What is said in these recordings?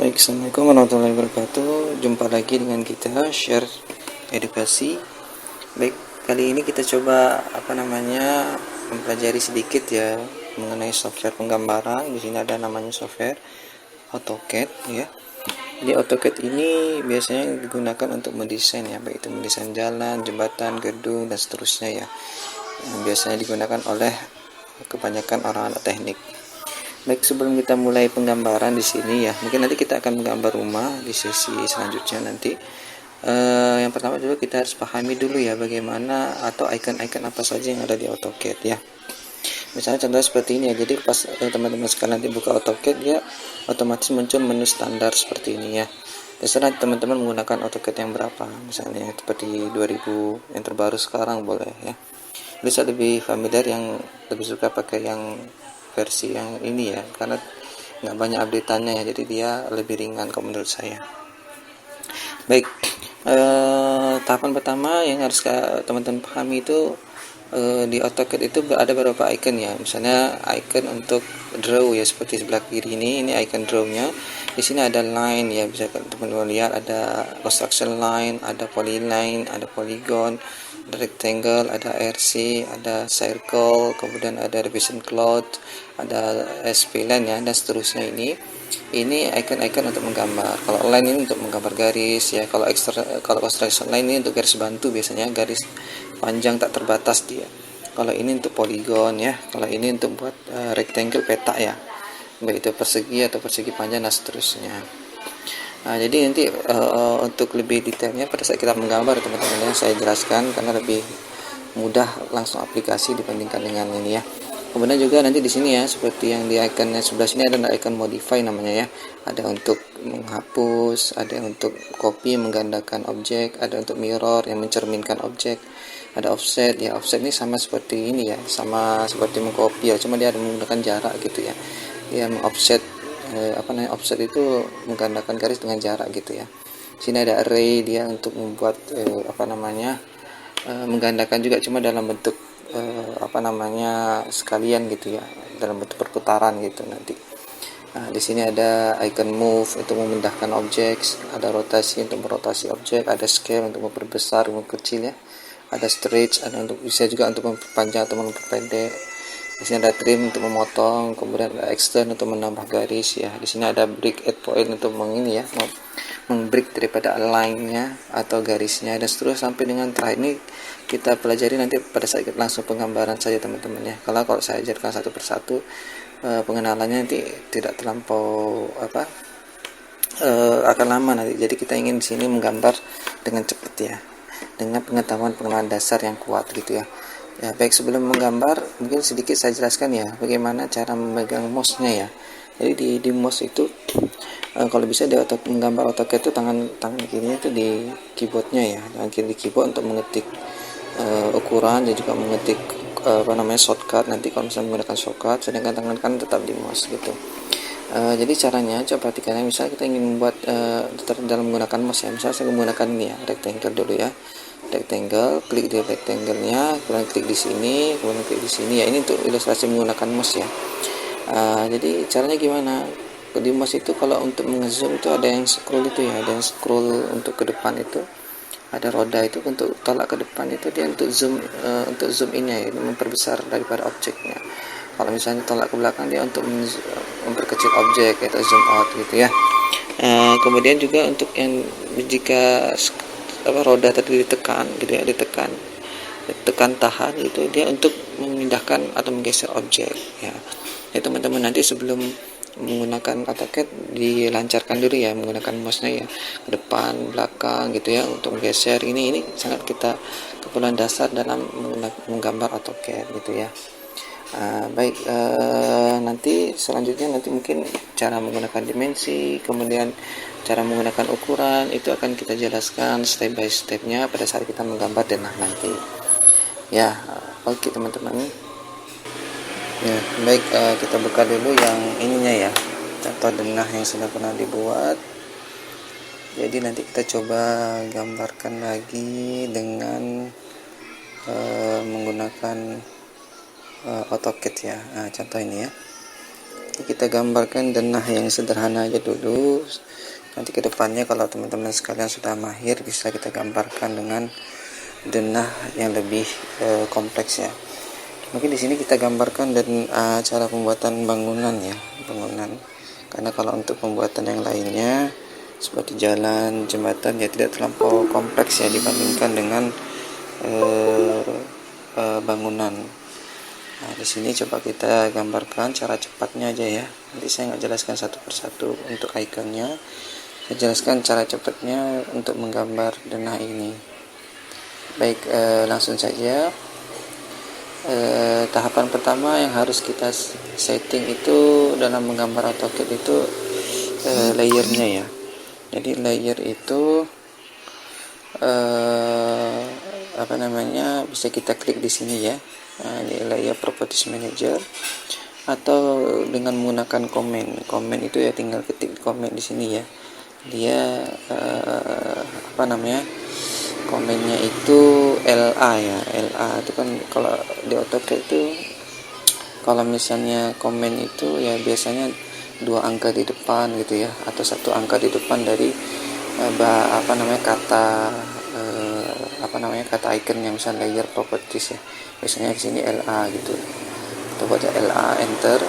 Baik, Assalamualaikum warahmatullahi wabarakatuh. Jumpa lagi dengan kita share edukasi. Baik, kali ini kita coba mempelajari sedikit ya mengenai software penggambaran. Di sini ada namanya software AutoCAD ya. Jadi AutoCAD ini biasanya digunakan untuk mendesain ya, baik itu mendesain jalan, jembatan, gedung dan seterusnya ya. Biasanya digunakan oleh kebanyakan orang-orang teknik. Baik, sebelum kita mulai penggambaran di sini ya, mungkin nanti kita akan menggambar rumah di sesi selanjutnya nanti. Yang pertama juga kita harus pahami dulu ya bagaimana atau icon-icon apa saja yang ada di AutoCAD ya. Misalnya contoh seperti ini ya. Jadi pas teman-teman sekalian nanti buka AutoCAD ya, otomatis muncul menu standar seperti ini ya. Terserah teman-teman menggunakan AutoCAD yang berapa, misalnya seperti 2000 yang terbaru sekarang boleh ya. Bisa lebih familiar yang lebih suka pakai yang versi yang ini ya, karena nggak banyak updateannya ya, jadi dia lebih ringan kalau menurut saya. Baik, tahapan pertama yang harus teman-teman pahami itu di AutoCAD itu ada beberapa icon ya. Misalnya icon untuk draw ya, seperti sebelah kiri ini icon drawnya. Di sini ada line ya, bisa teman-teman lihat ada construction line, ada polyline, ada polygon, ada rectangle, ada RC, ada circle, kemudian ada revision cloud, ada SP-line ya, dan seterusnya. Ini icon-icon untuk menggambar. Kalau line ini untuk menggambar garis ya. Kalau construction line ini untuk garis bantu, biasanya garis panjang tak terbatas dia. Kalau ini untuk polygon ya. Kalau ini untuk buat rectangle peta ya, baik itu persegi atau persegi panjang dan seterusnya. Nah, jadi nanti untuk lebih detailnya pada saat kita menggambar teman-teman ya, saya jelaskan karena lebih mudah langsung aplikasi dibandingkan dengan ini ya. Kemudian juga nanti di sini ya, seperti yang di icon sebelah sini ada icon modify namanya ya. Ada untuk menghapus, ada untuk copy menggandakan objek, ada untuk mirror yang mencerminkan objek, ada offset ya. Offset ini sama seperti ini ya, sama seperti mengcopy ya, cuma dia ada menggunakan jarak gitu ya. Dia mengoffset offset itu menggandakan garis dengan jarak gitu ya. Sini ada array, dia untuk membuat menggandakan juga, cuma dalam bentuk sekalian gitu ya, dalam bentuk perputaran gitu nanti. Nah, di sini ada icon move untuk memindahkan objek, ada rotasi untuk merotasi objek, ada scale untuk memperbesar, memperkecil ya, ada stretch, ada untuk bisa juga untuk memperpanjang atau memperpendek. Di sini ada trim untuk memotong, kemudian ada extend untuk menambah garis ya. Di sini ada break at point untuk membreak daripada line-nya atau garisnya, dan seterusnya sampai dengan terakhir. Ini kita pelajari nanti pada saat langsung penggambaran saja teman-teman ya. Kalau saya ajarkan satu persatu, pengenalannya nanti tidak terlampau akan lama nanti. Jadi kita ingin di sini menggambar dengan cepat ya, dengan pengetahuan dasar yang kuat gitu ya. Ya, baik, sebelum menggambar mungkin sedikit saya jelaskan ya bagaimana cara memegang mouse-nya ya. Jadi di mouse itu kalau bisa di menggambar AutoCAD itu tangan kirinya itu di keyboardnya ya, tangan kiri di keyboard untuk mengetik ukuran dan juga mengetik shortcut nanti kalau misalnya menggunakan shortcut, sedangkan tangan kan tetap di mouse gitu. Jadi caranya coba perhatikan, misalnya kita ingin membuat dalam menggunakan mouse ya. Misalnya saya menggunakan ini ya, rectangle dulu ya, rectangle, klik di rectangle-nya, kemudian klik di sini, kemudian klik di sini ya. Ini untuk ilustrasi menggunakan mouse ya. Jadi caranya gimana? Di mouse itu kalau untuk ngezoom itu ada yang scroll itu ya, ada yang scroll untuk ke depan itu, ada roda itu untuk tolak ke depan itu, dia untuk zoom in ya, memperbesar daripada objeknya. Kalau misalnya tolak ke belakang, dia untuk memperkecil objek atau zoom out gitu ya. Kemudian juga untuk yang jika roda tadi ditekan gitu ya, tekan tahan itu, dia untuk memindahkan atau menggeser objek ya. Ya teman-teman, nanti sebelum menggunakan AutoCAD dilancarkan dulu ya menggunakan mouse-nya ya, ke depan belakang gitu ya, untuk menggeser. Ini sangat keperluan dasar dalam menggambar AutoCAD gitu ya. Baik, nanti selanjutnya nanti mungkin cara menggunakan dimensi, kemudian cara menggunakan ukuran, itu akan kita jelaskan step by stepnya pada saat kita menggambar denah nanti ya. Oke teman-teman ya, baik, kita buka dulu yang ininya ya, contoh denah yang sudah pernah dibuat. Jadi nanti kita coba gambarkan lagi dengan menggunakan AutoCAD ya. Contoh ini ya, kita gambarkan denah yang sederhana aja dulu. Nanti kedepannya kalau teman-teman sekalian sudah mahir, bisa kita gambarkan dengan denah yang lebih kompleks ya. Mungkin di sini kita gambarkan dan cara pembuatan bangunan ya, bangunan. Karena kalau untuk pembuatan yang lainnya seperti jalan, jembatan ya tidak terlampau kompleks ya dibandingkan dengan bangunan. Nah, di sini coba kita gambarkan cara cepatnya aja ya. Nanti saya nggak jelaskan satu persatu untuk ikonnya. Saya jelaskan cara cepatnya untuk menggambar denah ini. Baik, langsung saja. Tahapan pertama yang harus kita setting itu dalam menggambar AutoCAD itu layernya ya. Jadi layer itu bisa kita klik di sini ya. Nah, ini layer properties manager, atau dengan menggunakan komen itu ya, tinggal ketik komen di sini ya. Dia komennya itu LA ya. LA itu kan kalau di AutoCAD itu kalau misalnya komen itu ya biasanya 2 angka di depan gitu ya, atau 1 angka di depan dari kata icon yang misalnya layer properties ya. Biasanya di sini LA gitu. Kita baca LA, enter.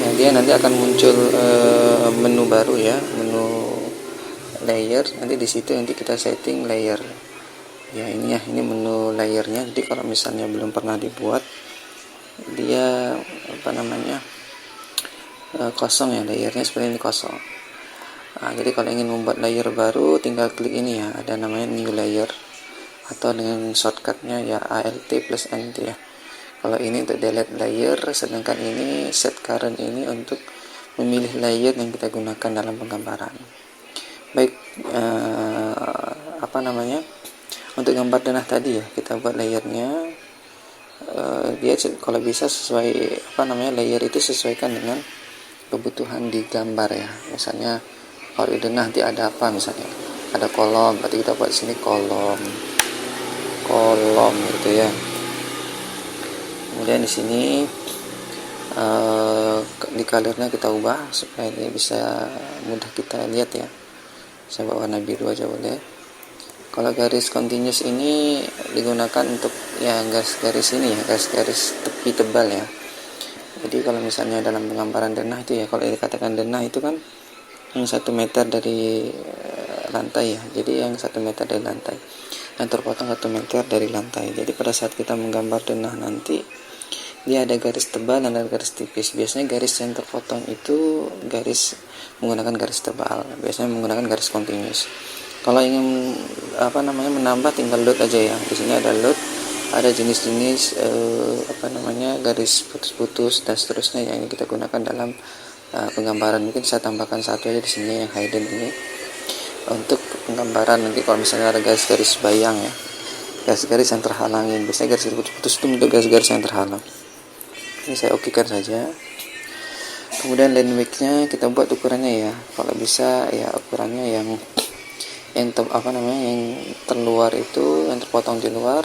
Ya, dia nanti akan muncul menu baru ya, menu layer. Nanti di situ nanti kita setting layer. Ya ini menu layernya. Jadi kalau misalnya belum pernah dibuat, dia kosong ya, layernya seperti ini kosong. Nah, jadi kalau ingin membuat layer baru tinggal klik ini ya, ada namanya new layer, atau dengan shortcutnya ya ALT plus NT ya. Kalau ini untuk delete layer, sedangkan ini set current ini untuk memilih layer yang kita gunakan dalam penggambaran. Baik, untuk gambar denah tadi ya, kita buat layernya. Dia kalau bisa sesuai layer itu sesuaikan dengan kebutuhan di gambar ya. Misalnya kalau di denah nanti ada apa, misalnya ada kolom, berarti kita buat sini kolom gitu ya. Kemudian di sini di colornya kita ubah supaya dia bisa mudah kita lihat ya. Saya buat warna biru aja boleh. Kalau garis continuous ini digunakan untuk ya garis ini ya, garis tepi tebal ya. Jadi kalau misalnya dalam penggambaran denah itu ya, kalau dikatakan denah itu kan yang 1 meter dari lantai ya. Jadi yang 1 meter dari lantai, yang terpotong 1 meter dari lantai. Jadi pada saat kita menggambar denah nanti, dia ada garis tebal dan ada garis tipis. Biasanya garis yang terpotong itu menggunakan garis tebal. Biasanya menggunakan garis continuous. Kalau ingin menambah, tinggal load aja ya. Di sini ada load, ada jenis-jenis garis putus-putus dan seterusnya yang kita gunakan dalam penggambaran. Mungkin saya tambahkan satu aja di sini yang hidden ini untuk penggambaran. Nanti kalau misalnya ada garis-garis bayang ya, garis-garis yang terhalangin, biasanya garis putus-putus itu untuk garis-garis yang terhalang. Ini saya okekan saja. Kemudian line width-nya kita buat ukurannya ya, kalau bisa ya ukurannya yang terluar itu, yang terpotong di luar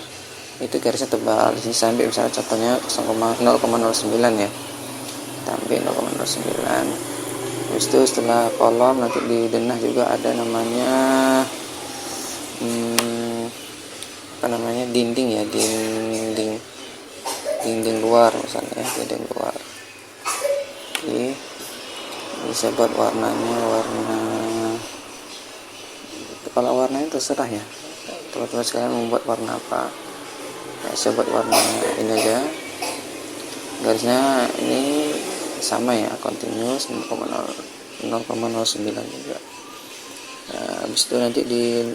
itu garisnya tebal. Di sini saya ambil misalnya contohnya 0,09 ya, kita ambil 0,09. Terus itu setelah kolom nanti di denah juga ada namanya dinding ya, dinding luar misalnya ya, dinding luar. Oke, bisa buat warnanya kalau warnanya terserah ya, teman-teman sekalian membuat warna apa ya. Saya buat warna ini aja, garisnya ini sama ya, continuous 0,09 juga. Nah, habis itu nanti di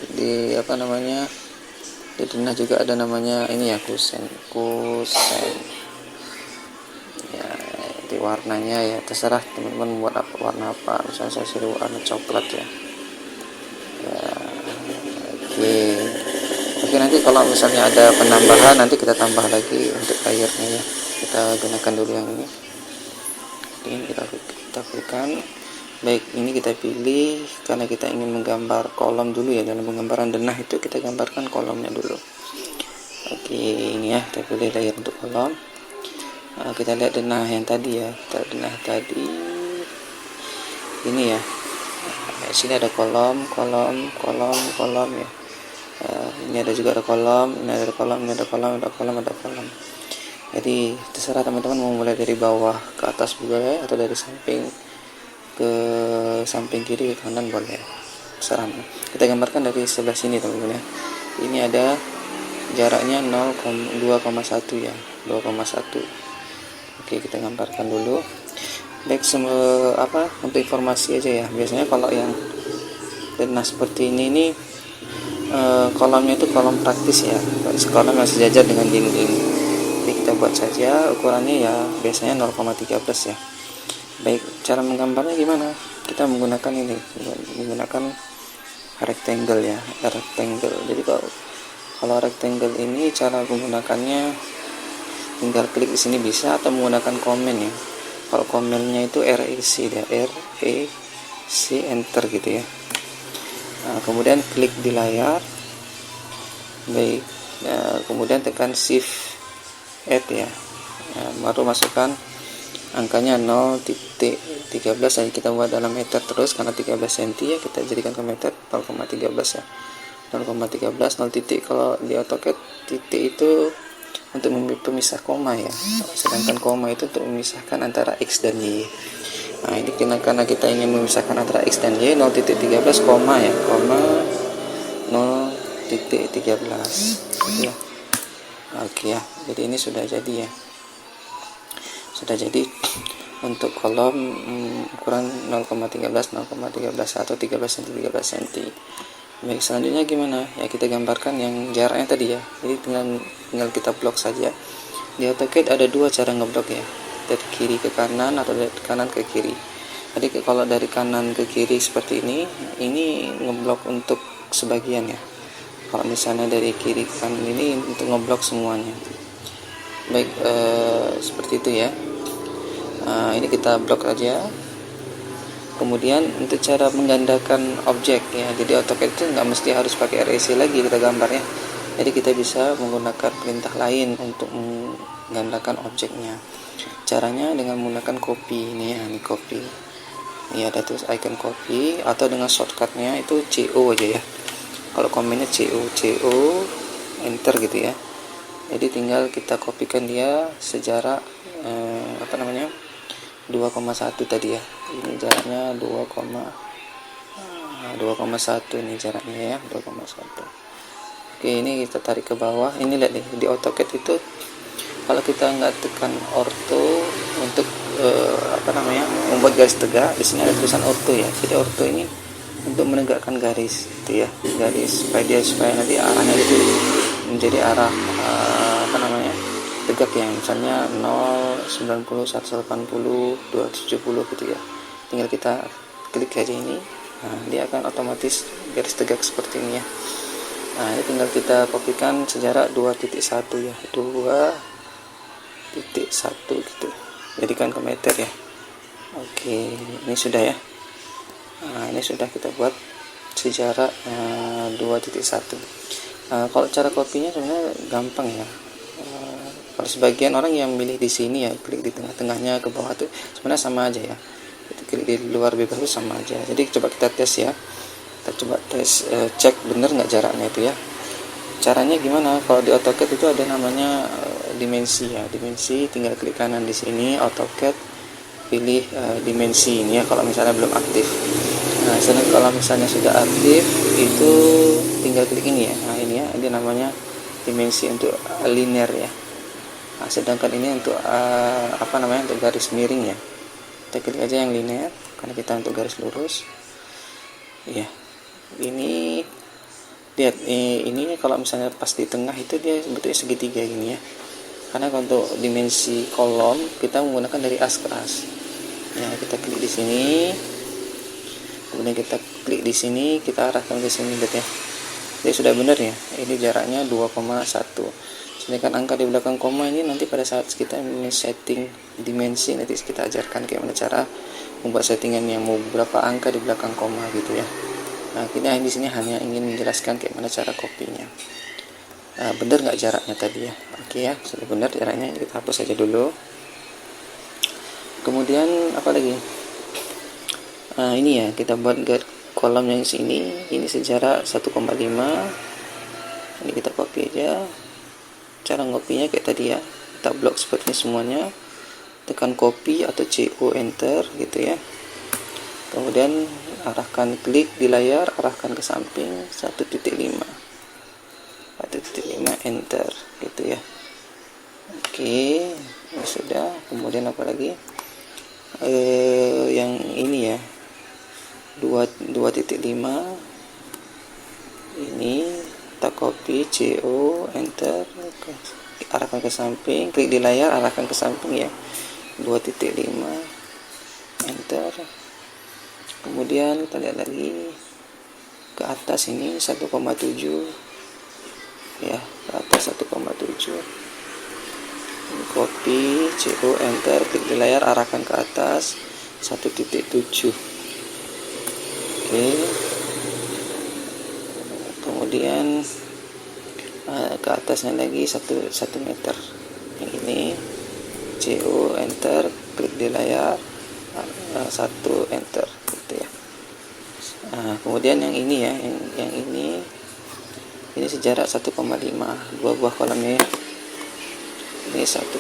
denah juga ada namanya ini ya, kusen ya. Di warnanya ya terserah teman-teman membuat warna apa. Misalnya saya suruh warna coklat ya. Oke, nanti kalau misalnya ada penambahan nanti kita tambah lagi untuk layernya ya. Kita gunakan dulu yang ini. Ini kita klikkan. Baik, ini kita pilih karena kita ingin menggambar kolom dulu ya. Dalam penggambaran denah itu kita gambarkan kolomnya dulu. Oke, ini ya, kita pilih layer untuk kolom. Kita lihat denah yang tadi ya, denah tadi ini ya. Sini ada kolom ya. Ini ada juga ada kolom, ini ada kolom, ini ada kolom, ada kolom, ada kolom. Jadi terserah teman-teman mau mulai dari bawah ke atas boleh, atau dari samping ke samping kiri ke kanan boleh, terserah. Kita gambarkan dari sebelah sini teman-teman ya. Ini ada jaraknya 2,1 ya, 2,1. Oke, kita gambarkan dulu. Baik, untuk informasi aja ya. Biasanya kalau yang denah seperti ini kolomnya itu kolom praktis ya, kolom yang sejajar dengan dinding. Jadi kita buat saja ukurannya ya, biasanya 0,13 ya. Baik, cara menggambarnya gimana? Kita menggunakan ini, menggunakan rectangle ya, rectangle. Jadi kalau rectangle ini cara menggunakannya tinggal klik di sini bisa, atau menggunakan komen ya. Kalau komennya itu REC ya, REC enter gitu ya. Nah, kemudian klik di layar. Baik, kemudian tekan shift add ya. Baru masukkan angkanya 0.13 yang kita buat dalam meter terus, karena 13 cm ya, kita jadikan ke meter 0,13 ya. 0,13 0 titik. Kalau di AutoCAD titik itu untuk pemisah koma ya, sedangkan koma itu untuk memisahkan antara X dan Y. Nah, ini karena kita ingin memisahkan antara X dan Y, 0.13 koma ya, koma 0.13 ya. Oke ya, jadi ini sudah jadi ya, sudah jadi untuk kolom ukuran 0,13 atau 13 cm 13 cm. Baik, selanjutnya gimana ya, kita gambarkan yang jaraknya tadi ya. Jadi tinggal kita blok saja. Di AutoCAD ada dua cara ngeblok ya, dari kiri ke kanan atau dari kanan ke kiri. Jadi kalau dari kanan ke kiri seperti ini ngeblok untuk sebagian ya. Kalau misalnya dari kiri ke kanan ini untuk ngeblok semuanya. Baik, seperti itu ya. Ini kita blok aja. Kemudian untuk cara menggandakan objek ya, jadi AutoCAD itu nggak mesti harus pakai REC lagi kita gambarnya. Jadi kita bisa menggunakan perintah lain untuk menggandakan objeknya. Caranya dengan menggunakan copy ini ya, ini copy. Ini ada tulis icon copy, atau dengan shortcutnya itu CO aja ya. Kalau komennya CO enter gitu ya. Jadi tinggal kita kopikan dia sejarak 2,1 tadi ya. Ini jaraknya 2,1 ini jaraknya ya, 2,1. Oke, ini kita tarik ke bawah. Ini lihat nih, di AutoCAD itu kalau kita nggak tekan ortho untuk membuat garis tegak, di sini ada tulisan ortho ya. Jadi ortho ini untuk menegakkan garis gitu ya, garis supaya nanti arahnya itu menjadi arah tegak ya, misalnya 0, 90, 180, 270 gitu ya. Tinggal kita klik aja ini, nah dia akan otomatis garis tegak seperti ini ya. Nah, ini tinggal kita kopikan sejarak 2.1 ya, 2.1 gitu, jadikan ke meter ya. Oke, ini sudah ya. Nah, ini sudah kita buat sejarak 2.1. Kalau cara kopinya sebenarnya gampang ya. Kalau sebagian orang yang milih di sini ya, klik di tengah-tengahnya ke bawah tuh sebenarnya sama aja ya. Klik di luar bebas itu sama aja. Jadi coba kita tes ya. Kita coba tes, cek bener nggak jaraknya itu ya. Caranya gimana? Kalau di AutoCAD itu ada namanya dimensi ya. Dimensi, tinggal klik kanan di sini, AutoCAD, pilih dimensi ini ya. Kalau misalnya belum aktif. Nah, kalau misalnya sudah aktif itu tinggal klik ini ya. Nah, ini ya, ini namanya dimensi untuk linear ya. Nah, sedangkan ini untuk untuk garis miring ya. Kita klik aja yang linear karena kita untuk garis lurus. Ya. Ini lihat, ini kalau misalnya pas di tengah itu dia sebetulnya segitiga gini ya. Karena untuk dimensi kolom kita menggunakan dari as ke as. Ya, kita klik di sini. Kemudian kita klik di sini, kita arahkan ke sini lihat ya. Jadi sudah benar ya. Ini jaraknya 2,1. Sedangkan angka di belakang koma ini nanti pada saat kita setting dimensi, nanti kita ajarkan kayak mana cara membuat settingan yang mau berapa angka di belakang koma gitu ya. Nah, kita di sini hanya ingin menjelaskan kayak mana cara kopinya. benar nggak jaraknya tadi ya. Oke ya, sudah benar jaraknya, kita hapus saja dulu. Kemudian apa lagi, ini ya, kita buat kolom yang sini, ini sejarak 1,5. Ini kita copy aja. Cara ngopinya kayak tadi ya, kita blok seperti semuanya, tekan copy atau CO enter gitu ya. Kemudian arahkan, klik di layar, arahkan ke samping 1.5 enter gitu ya. Oke, ini sudah. Kemudian apa lagi, yang ini ya, 2.5 ini kita copy, CO enter, arahkan ke samping, klik di layar, arahkan ke samping ya, 2.5 enter. Kemudian kita lihat lagi ke atas, ini 1,7 ya, ke atas 1,7, copy, CO enter, klik di layar, arahkan ke atas 1.7. Oke, kemudian ke atasnya lagi 1 meter, yang ini CO enter, klik di layar, 1 enter gitu ya. Kemudian yang ini ya, yang ini sejarak 1,5, dua buah kolomnya. Ini 1,5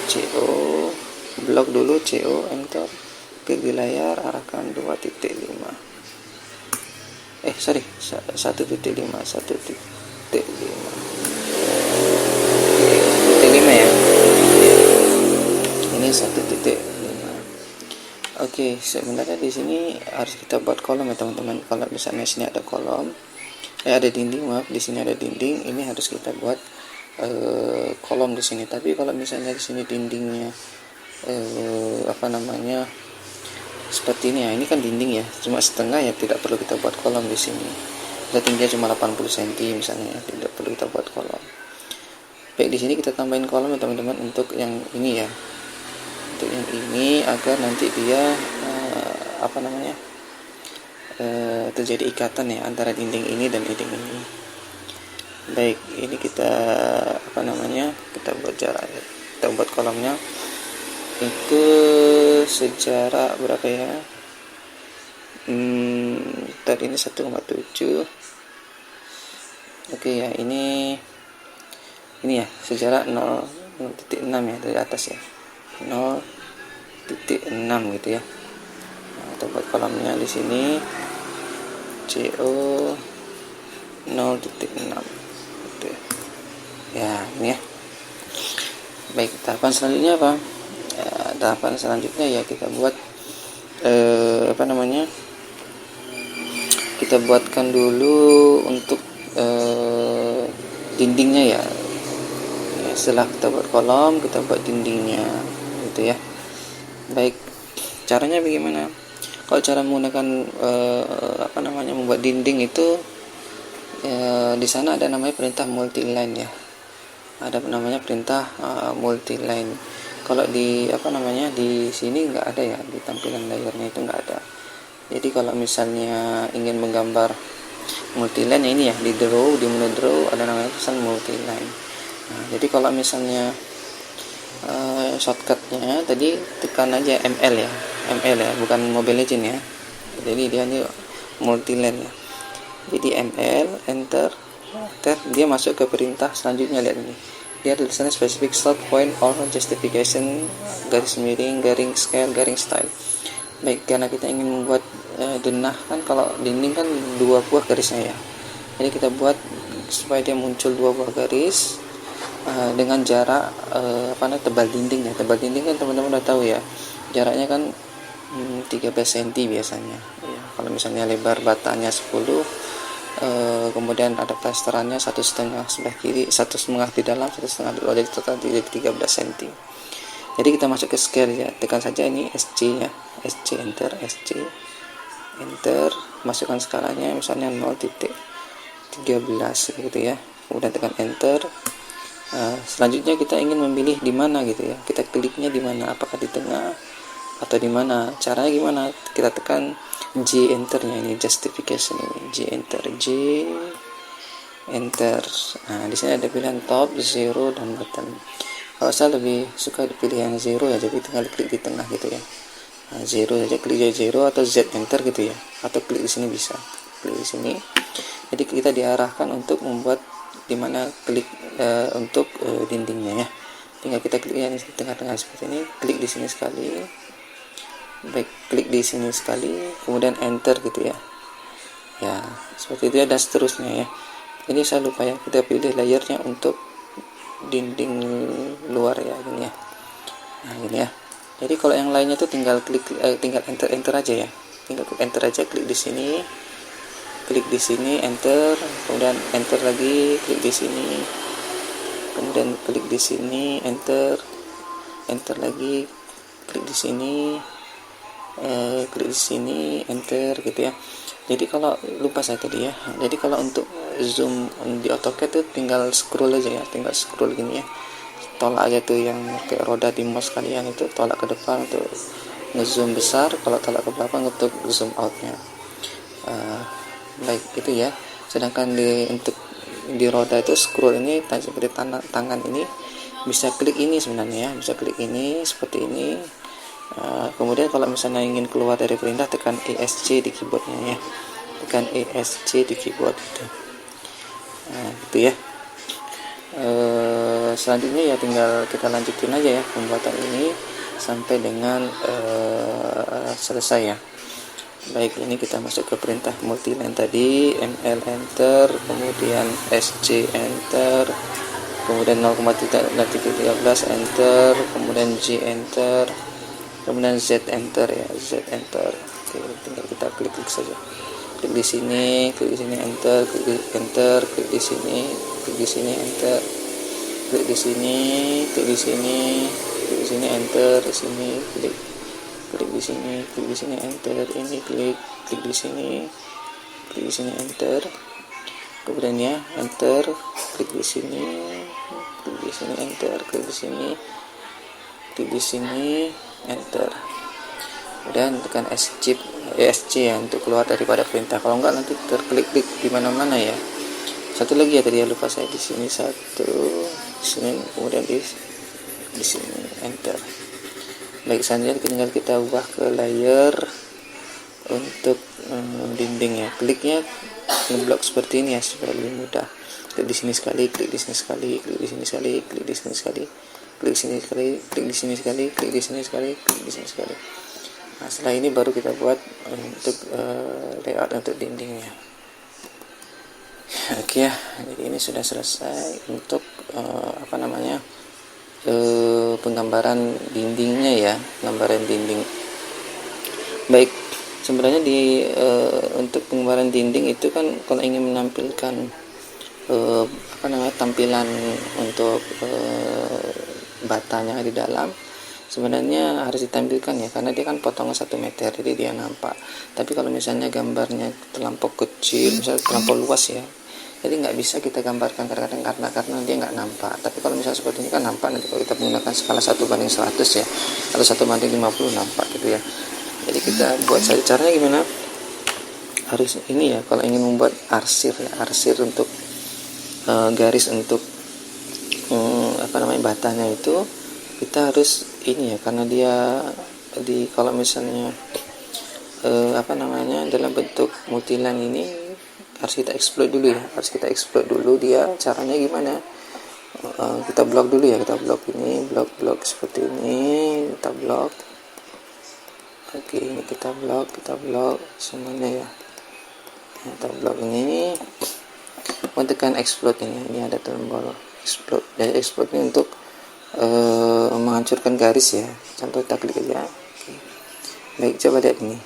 CO, blok dulu, CO enter, klik di layar, arahkan 2.5. 1.5 ya. Ini 1.5. Oke, sebenarnya di sini harus kita buat kolom ya teman-teman. Kalau misalnya sini ada kolom, ada dinding, maaf, di sini ada dinding, ini harus kita buat kolom di sini. Tapi kalau misalnya di sini dindingnya seperti ini ya, ini kan dinding ya, cuma setengah ya, tidak perlu kita buat kolom di sini. Kita tingginya cuma 80 cm misalnya, tidak perlu kita buat kolom. Baik, di sini kita tambahin kolom ya teman-teman, untuk yang ini ya, untuk yang ini, agar nanti dia terjadi ikatan ya antara dinding ini dan dinding ini. Baik, ini kita kita buat jarak, kita buat kolomnya itu sejarak berapa ya, tadi ini 1,7. Oke ya, ini ya sejarak 0.6 ya, dari atas ya, 0.6 gitu ya. Kita buat kolomnya di sini, CO 0.6 gitu ya. Ini ya. Baik, tahapan selanjutnya apa? Tahapan selanjutnya ya, kita buat kita buatkan dulu untuk dindingnya ya. Setelah kita buat kolom, kita buat dindingnya gitu ya. Baik, caranya bagaimana? Kalau cara menggunakan membuat dinding itu, di sana ada namanya perintah multi-line ya. Ada namanya perintah multi-line. Kalau di di sini nggak ada ya, di tampilan layarnya itu nggak ada. Jadi kalau misalnya ingin menggambar multi-line ya, ini ya, di menu draw ada namanya pesan multi-line. Jadi kalau misalnya shortcutnya tadi tekan aja ML ya, bukan Mobile Legend ya. Jadi dia ini multi-line ya. Jadi ML enter, dia masuk ke perintah selanjutnya. Lihat ini, dia tulisannya specific start point or justification, garis miring, garing scale, garing style. Baik, karena kita ingin membuat denah, kan kalau dinding kan 2 buah garisnya ya, jadi kita buat supaya dia muncul 2 buah garis dengan jarak tebal dinding ya. Tebal dinding kan teman-teman udah tahu ya, jaraknya kan 13 cm biasanya ya. Kalau misalnya lebar batanya 10, kemudian ada plesterannya 1,5 sebelah kiri, 1,5 di dalam, 1,5 di luar, jadi total jadi 13 cm. Jadi kita masuk ke scale ya, tekan saja ini SC ya, SC enter, masukkan skalanya misalnya 0.13 gitu ya. Kemudian tekan enter. Selanjutnya kita ingin memilih di mana gitu ya, kita kliknya di mana, apakah di tengah atau di mana. Caranya gimana? Kita tekan J enternya, ini justification, ini J enter, J enter. Nah, di sini ada pilihan top, zero, dan button. Kalau saya lebih suka pilih yang zero ya, jadi tinggal klik di tengah gitu ya. Nah, zero saja, klik aja zero atau Z enter gitu ya, atau klik di sini bisa, klik di sini. Jadi kita diarahkan untuk membuat dimana klik untuk dindingnya ya. Tinggal kita klik yang di tengah-tengah seperti ini, klik di sini sekali, baik, klik di sini sekali, kemudian enter gitu ya. Ya, seperti itu ya, dan seterusnya ya. Ini saya lupa ya, kita pilih layernya untuk dinding luar ya, ini ya. Nah, ini ya. Jadi kalau yang lainnya tuh tinggal klik, tinggal enter aja ya. Tinggal klik enter aja, klik di sini, enter, kemudian enter lagi, klik di sini, kemudian klik di sini, enter lagi, klik di sini, klik di sini, enter gitu ya. Jadi kalau lupa saya tadi ya. Jadi kalau untuk zoom di AutoCAD tuh tinggal scroll aja ya, tinggal scroll gini ya. Tolak aja tuh yang kayak roda di mouse kalian itu, tolak ke depan untuk ngezoom besar, kalau tolak ke belakang untuk zoom outnya. Baik itu ya. Sedangkan untuk di roda itu scroll ini seperti tangan ini bisa klik ini sebenarnya ya, bisa klik ini seperti ini. Kemudian kalau misalnya ingin keluar dari perintah, tekan ESC di keyboardnya ya, tekan ESC di keyboard gitu. Gitu ya. Selanjutnya ya tinggal kita lanjutin aja ya pembuatan ini sampai dengan selesai ya. Baik, ini kita masuk ke perintah multiline tadi, ML enter, kemudian SC enter, kemudian 0,13 enter, kemudian J enter, kemudian Z enter ya, Z enter. Oke, tinggal kita klik saja, klik di sini enter, klik di sini enter, klik di sini enter, di sini klik di sini enter, ini klik di sini enter, kemudian ya enter, klik di sini enter, klik di sini enter, kemudian tekan ESC ya untuk keluar daripada perintah. Kalau enggak nanti terklik-klik di mana-mana ya. Satu lagi ya tadi ya, lupa saya, di sini satu, di sini, kemudian di sini enter. Baik, selanjutnya tinggal kita ubah ke layer untuk dinding ya. Kliknya ngeblok seperti ini ya supaya lebih mudah. Klik di sini sekali, klik di sini sekali, klik di sini sekali, klik di sini sekali, klik di sini sekali, klik di sini sekali, klik di sini sekali, klik di sini sekali. Nah, setelah ini baru kita buat untuk layout untuk dindingnya. Oke ya, jadi ini sudah selesai untuk penggambaran dindingnya ya, gambaran dinding. Baik, sebenarnya untuk penggambaran dinding itu kan kalau ingin menampilkan tampilan untuk batanya di dalam, sebenarnya harus ditampilkan ya, karena dia kan potongan 1 meter, jadi dia nampak. Tapi kalau misalnya gambarnya terlampau kecil, misalnya terlampau luas ya, jadi nggak bisa kita gambarkan kadang-kadang karena dia nggak nampak. Tapi kalau misalnya seperti ini kan nampak, nanti kalau kita menggunakan skala 1:100 ya, atau 1:50 nampak gitu ya. Jadi kita buat saja, caranya gimana, harus ini ya, kalau ingin membuat arsir ya, arsir untuk garis untuk batanya itu, kita harus ini ya, karena dia kalau misalnya dalam bentuk multiline ini harus kita explode dulu ya, dia. Caranya gimana, kita blok dulu ya, kita blok ini, blok seperti ini, kita blok. Oke, ini kita blok semuanya ya, kita blok ini, tekan explode ini ada tombol explode. Jadi explode ini untuk menghancurkan garis ya, contoh kita klik aja. Baik, coba lihat ini,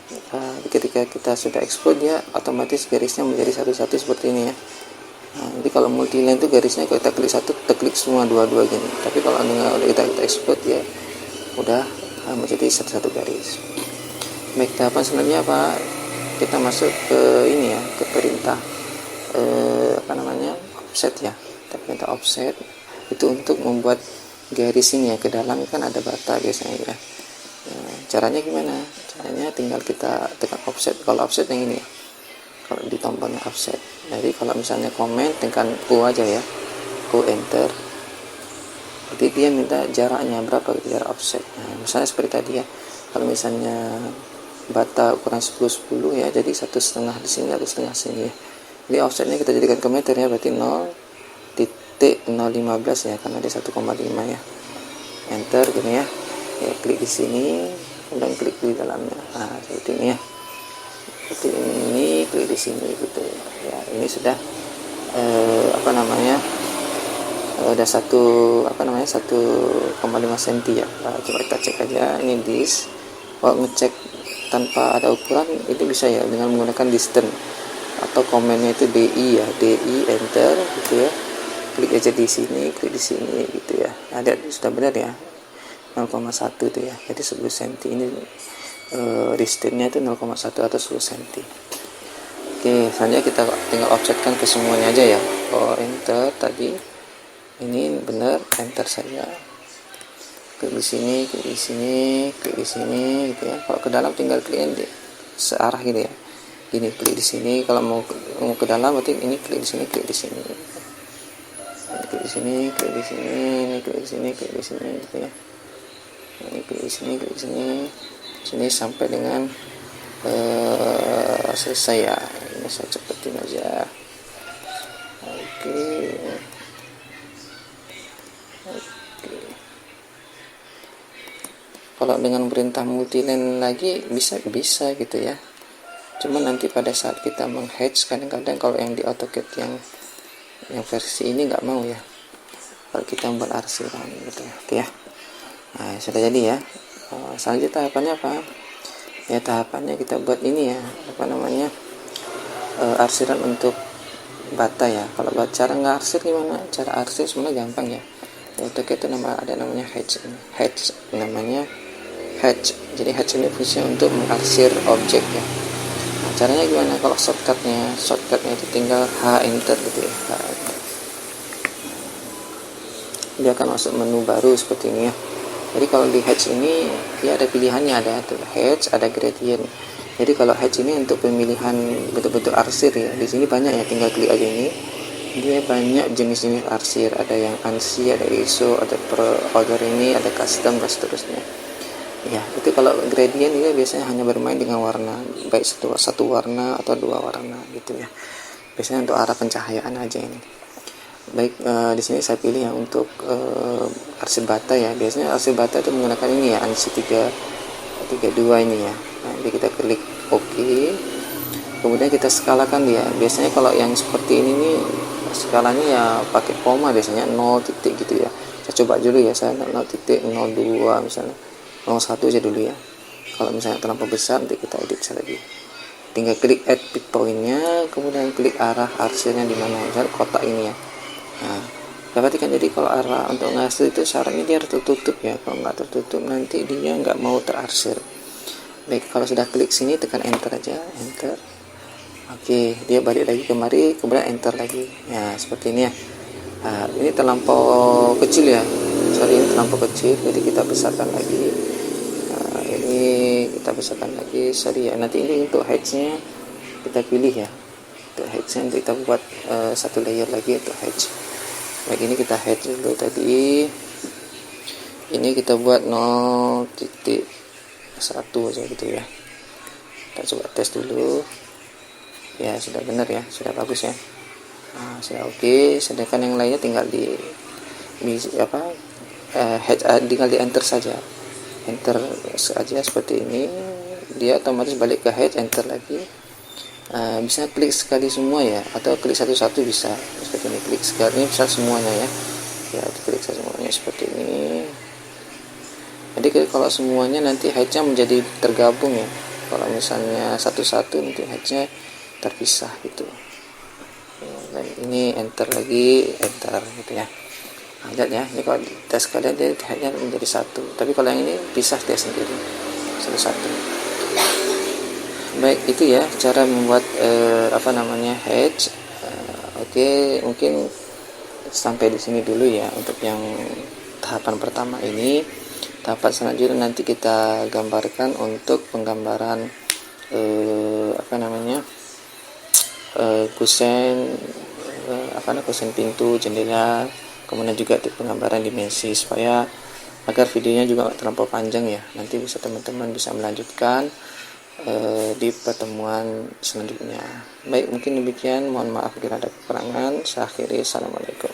ketika kita sudah export dia otomatis garisnya menjadi satu-satu seperti ini ya. Nah, jadi kalau multiline itu garisnya kalau kita klik satu, kita klik semua dua-dua gini. Tapi kalau kita export ya udah menjadi satu-satu garis. Baik, tahapan selanjutnya apa? Kita masuk ke ini ya, ke perintah offset ya. Kita perintah offset itu untuk membuat garis ini ya, ke dalam kan ada bata biasanya ya. Caranya gimana? Caranya tinggal kita tekan offset. Kalau offset yang ini ya, kalau di tombolnya offset. Jadi kalau misalnya komen tekan U aja ya, U enter, jadi dia minta jaraknya berapa gitu, jarak offset. Nah, misalnya seperti tadi ya, kalau misalnya bata ukuran 10-10 ya, jadi 1,5 di sini, 1,5 sini ya. Jadi offsetnya kita jadikan ke meter ya, berarti 0,015 ya, karena dia 1,5 ya. Enter gini ya, ya klik di sini, kemudian klik di dalamnya. Nah seperti ini ya, seperti ini, klik di sini gitu ya. Ini sudah udah 1,5 cm ya. Nah, coba kita cek aja ini disk. Kalau ngecek tanpa ada ukuran itu bisa ya, dengan menggunakan distance atau komennya itu DI ya, DI enter gitu ya. Klik aja di sini, klik di sini gitu ya. Ada sudah benar ya, 0,1 itu ya. Jadi 10 cm ini distance-nya itu 0,1 atau 10 cm. Oke, selanjutnya kita tinggal offsetkan ke semuanya aja ya. Oh, enter tadi. Ini benar, enter saja. Klik di sini, klik di sini, klik di sini gitu ya. Kalau ke dalam tinggal klik di searah gitu ya. Gini, klik di sini. Kalau mau ke dalam berarti ini klik di sini, klik di sini. Klik di sini, klik di sini, ini klik di sini, klik di sini gitu ya. Ini klik di sini, klik di sini. Sini sampai dengan selesai ya. Ini saya cepetin aja. Oke. Kalau dengan perintah multiline lagi bisa gitu ya. Cuma nanti pada saat kita menghatch, kadang-kadang kalau yang di AutoCAD yang versi ini nggak mau ya, kalau kita membuat arsiran gitu ya. Oke ya. Nah sudah jadi ya. Selanjutnya tahapannya apa ya? Tahapannya kita buat ini ya, arsiran untuk bata ya. Kalau cara nggak arsir gimana? Cara arsir sebenarnya gampang ya. AutoCAD itu ada namanya hatch namanya hatch. Jadi hatch ini fungsinya untuk mengarsir objek ya. Nah, caranya gimana? Kalau shortcutnya itu tinggal H enter gitu ya. Dia akan masuk menu baru seperti ini ya. Jadi kalau di hatch ini dia ada pilihannya, ada hatch, ada gradient. Jadi kalau hatch ini untuk pemilihan betul-betul arsir ya. Di sini banyak ya, tinggal klik aja ini. Dia banyak jenis-jenis arsir, ada yang ANSI, ada ISO, ada per order ini, ada custom dan seterusnya. Ya, itu kalau gradient dia biasanya hanya bermain dengan warna, baik satu warna atau dua warna gitu ya. Biasanya untuk arah pencahayaan aja ini. Baik, di sini saya pilih yang untuk arsir bata ya. Biasanya arsir bata itu menggunakan ini ya, ANSI 332 ini ya. Nah, jadi kita klik OK. Kemudian kita skalakan dia. Biasanya kalau yang seperti ini nih skalanya ya pakai koma, biasanya 0 titik gitu ya. Saya coba dulu ya, saya 0.02 misalnya, 01 aja dulu ya. Kalau misalnya terlalu besar nanti kita edit lagi. Tinggal klik add pick point-nya, kemudian klik arah arsirnya di mana, misalnya kotak ini ya. Nah, perhatikan, jadi kalau arah untuk ngarsir itu syaratnya dia harus tertutup ya. Kalau nggak tertutup nanti dia nggak mau terarsir. Baik, kalau sudah klik sini tekan enter aja, enter. Oke, dia balik lagi kemari, kemudian enter lagi. Ya, seperti ini ya. Nah, ini terlampau kecil ya. Ini terlampau kecil, jadi kita besarkan lagi. Nah, ini kita besarkan lagi. Ya. Nanti ini untuk hatch-nya kita pilih ya. Untuk hatch-nya kita buat satu layer lagi untuk hatch. Baik, ini kita hatch dulu tadi. Ini kita buat 0.1 aja gitu ya. Kita coba tes dulu. Ya sudah benar ya, sudah bagus ya. Nah, sudah oke. Sedangkan yang lainnya tinggal tinggal di enter saja, enter saja seperti ini. Dia otomatis balik ke head, enter lagi. Bisa klik sekali semua ya, atau klik satu-satu bisa seperti ini. Klik sekali ini bisa semuanya ya. Ya, klik semuanya seperti ini. Jadi kalau semuanya nanti headnya menjadi tergabung ya. Kalau misalnya satu-satu nanti headnya terpisah gitu. Dan ini enter lagi, enter gitu ya. Nah, lihat ya, ini kalau tes kalian dia hanya menjadi satu, tapi kalau yang ini pisah dia sendiri satu-satu. Baik, itu ya cara membuat hatch. Oke, mungkin sampai di sini dulu ya untuk yang tahapan pertama ini. Tahapan selanjutnya nanti kita gambarkan untuk penggambaran kusen kusen pintu, jendela, kemudian juga penggambaran dimensi, supaya agar videonya juga nggak terlampau panjang ya. Nanti teman-teman bisa melanjutkan di pertemuan selanjutnya. Baik, mungkin demikian. Mohon maaf bila ada kekurangan. Saya akhiri. Assalamualaikum.